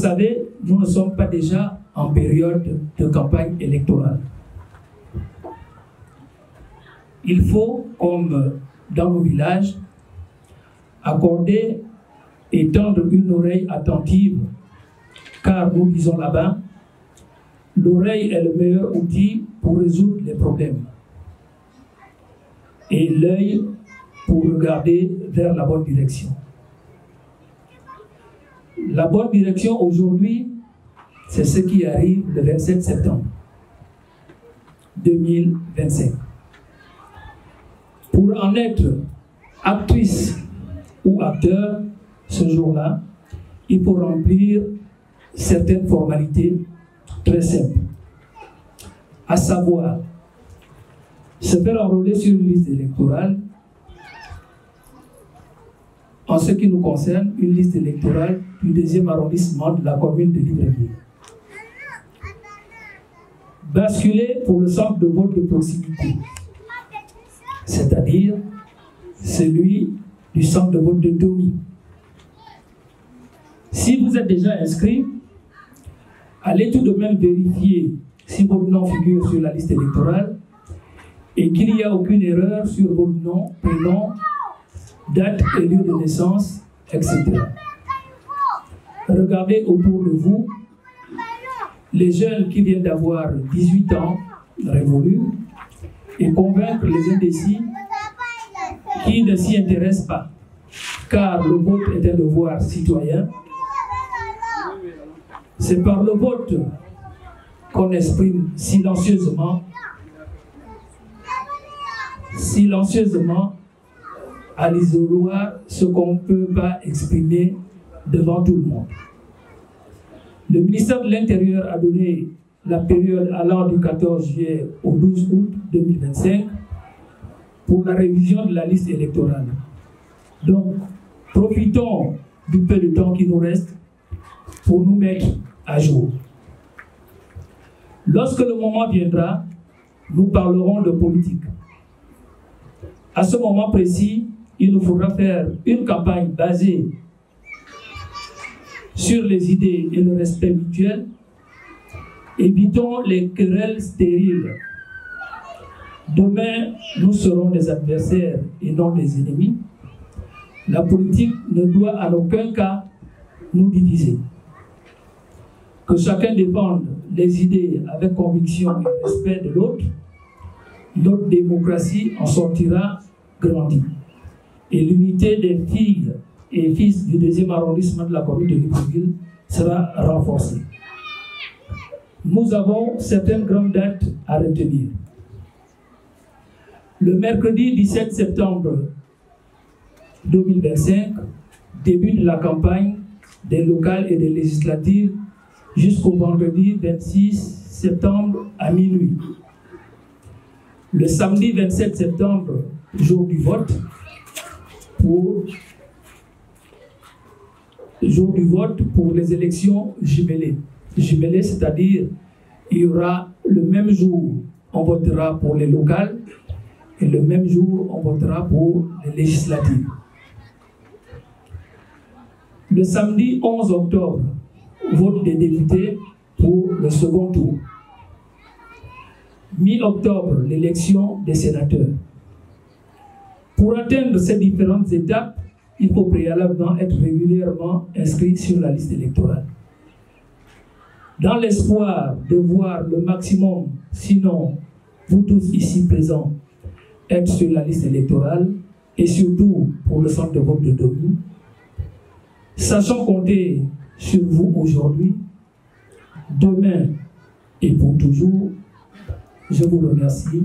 savez, nous ne sommes pas déjà en période de campagne électorale. Il faut, comme dans nos villages, accorder et tendre une oreille attentive, car nous disons là-bas, l'oreille est le meilleur outil pour résoudre les problèmes et l'œil pour regarder vers la bonne direction. La bonne direction aujourd'hui, c'est ce qui arrive le 27 septembre 2025. Pour en être actrice ou acteur ce jour-là, il faut remplir certaines formalités très simples, à savoir se faire enrôler sur une liste électorale. En ce qui nous concerne, une liste électorale du 2e arrondissement de la commune de Libreville. Basculer pour le centre de vote de proximité, c'est-à-dire celui du centre de vote de Domi. Si vous êtes déjà inscrit, allez tout de même vérifier si votre nom figure sur la liste électorale et qu'il n'y a aucune erreur sur votre nom, prénom, date et lieu de naissance, etc. Regardez autour de vous les jeunes qui viennent d'avoir 18 ans révolus et convaincre les indécis qui ne s'y intéressent pas, car le vote est un devoir citoyen. C'est par le vote qu'on exprime silencieusement à l'isoloir ce qu'on ne peut pas exprimer devant tout le monde. Le ministère de l'Intérieur a donné la période allant du 14 juillet au 12 août 2025 pour la révision de la liste électorale. Donc, profitons du peu de temps qui nous reste pour nous mettre à jour. Lorsque le moment viendra, nous parlerons de politique. À ce moment précis, il nous faudra faire une campagne basée sur les idées et le respect mutuel. Évitons les querelles stériles. Demain, nous serons des adversaires et non des ennemis. La politique ne doit en aucun cas nous diviser. Que chacun défende les idées avec conviction et respect de l'autre. Notre démocratie en sortira grandie. Et l'unité des filles et fils du 2e arrondissement de la commune de Libreville sera renforcée. Nous avons certaines grandes dates à retenir. Le mercredi 17 septembre 2025, début de la campagne des locales et des législatives jusqu'au vendredi 26 septembre à minuit. Le samedi 27 septembre, jour du vote, pour les élections jumelées. Jumelées, c'est-à-dire il y aura le même jour, on votera pour les locales et le même jour, on votera pour les législatives. Le samedi 11 octobre, vote des députés pour le second tour. Mi-octobre, l'élection des sénateurs. Pour atteindre ces différentes étapes, il faut préalablement être régulièrement inscrit sur la liste électorale. Dans l'espoir de voir le maximum, sinon vous tous ici présents, être sur la liste électorale, et surtout pour le centre de vote de Domi, sachant compter sur vous aujourd'hui, demain et pour toujours, je vous remercie.